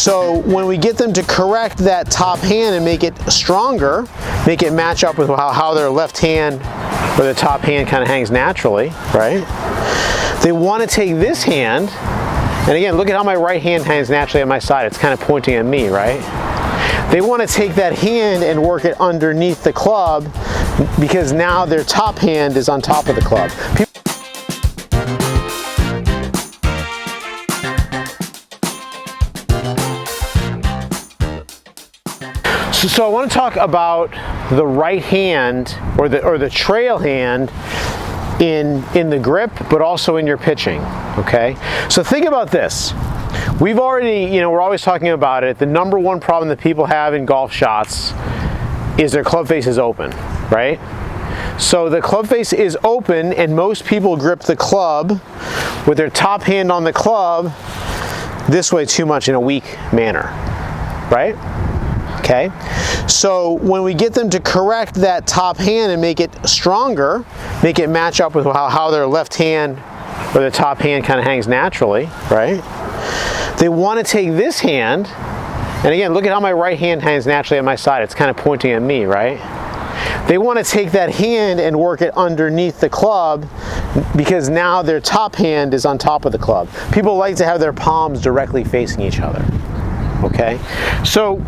So when we get them to correct that top hand and make it stronger, make it match up with how their left hand or the top hand kind of hangs naturally, right? They want to take this hand, and again, look at how my right hand hangs naturally on my side. It's kind of pointing at me, right? They want to take that hand and work it underneath the club because now their top hand is on top of the club. So I want to talk about the right hand or the trail hand in the grip, but also in your pitching, okay? So think about this. We've already, we're always talking about it. The number one problem that people have in golf shots is their club face is open, right? So the club face is open and most people grip the club with their top hand on the club this way too much in a weak manner, right? Okay, so when we get them to correct that top hand and make it stronger, make it match up with how their left hand or the top hand kind of hangs naturally, right? They want to take this hand, and again, look at how my right hand hangs naturally on my side. It's kind of pointing at me, right? They want to take that hand and work it underneath the club because now their top hand is on top of the club. People like to have their palms directly facing each other. Okay, so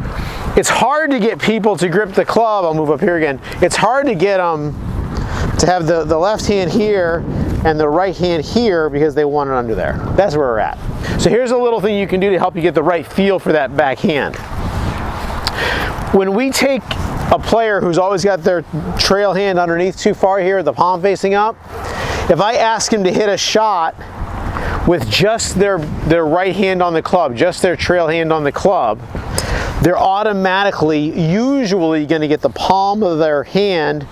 it's hard to get people to grip the club. I'll move up here again. It's hard to get them to have the left hand here and the right hand here because they want it under there. That's where we're at. So here's a little thing you can do to help you get the right feel for that back hand. When we take a player who's always got their trail hand underneath too far here, the palm facing up, if I ask him to hit a shot with just their right hand on the club, just their trail hand on the club, they're automatically, usually going to get the palm of their hand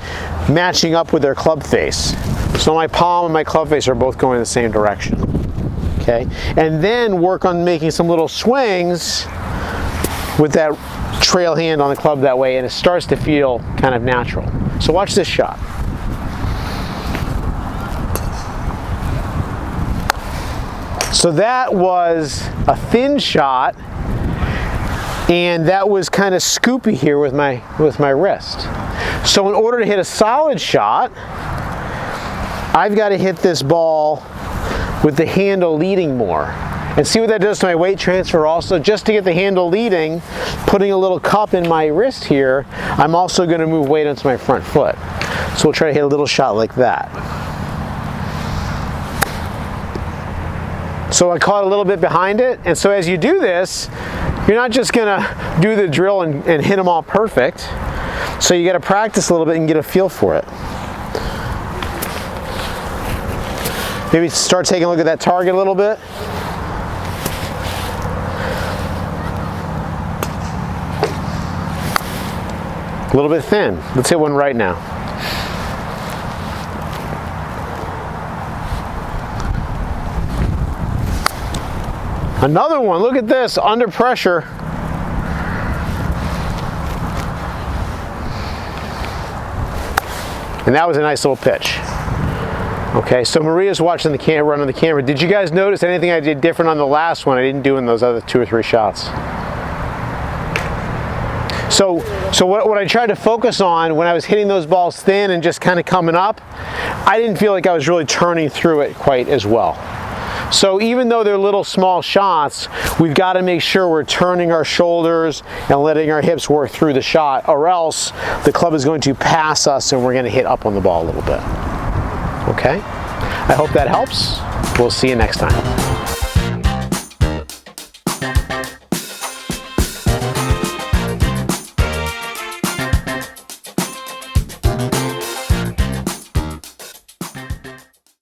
matching up with their club face. So my palm and my club face are both going in the same direction. Okay? And then work on making some little swings with that trail hand on the club that way, and it starts to feel kind of natural. So watch this shot. So that was a thin shot, and that was kind of scoopy here with my wrist. So in order to hit a solid shot, I've got to hit this ball with the handle leading more. And see what that does to my weight transfer also. Just to get the handle leading, putting a little cup in my wrist here, I'm also going to move weight onto my front foot. So we'll try to hit a little shot like that. So I caught a little bit behind it, and so as you do this, you're not just gonna do the drill and hit them all perfect. So you gotta practice a little bit and get a feel for it. Maybe start taking a look at that target a little bit. A little bit thin. Let's hit one right now. Another one, look at this, under pressure. And that was a nice little pitch. Okay, so Maria's watching the camera, running the camera. Did you guys notice anything I did different on the last one I didn't do in those other 2 or 3 shots? So what I tried to focus on when I was hitting those balls thin and just kind of coming up, I didn't feel like I was really turning through it quite as well. So even though they're little small shots, we've got to make sure we're turning our shoulders and letting our hips work through the shot, or else the club is going to pass us and we're going to hit up on the ball a little bit. Okay? I hope that helps. We'll see you next time.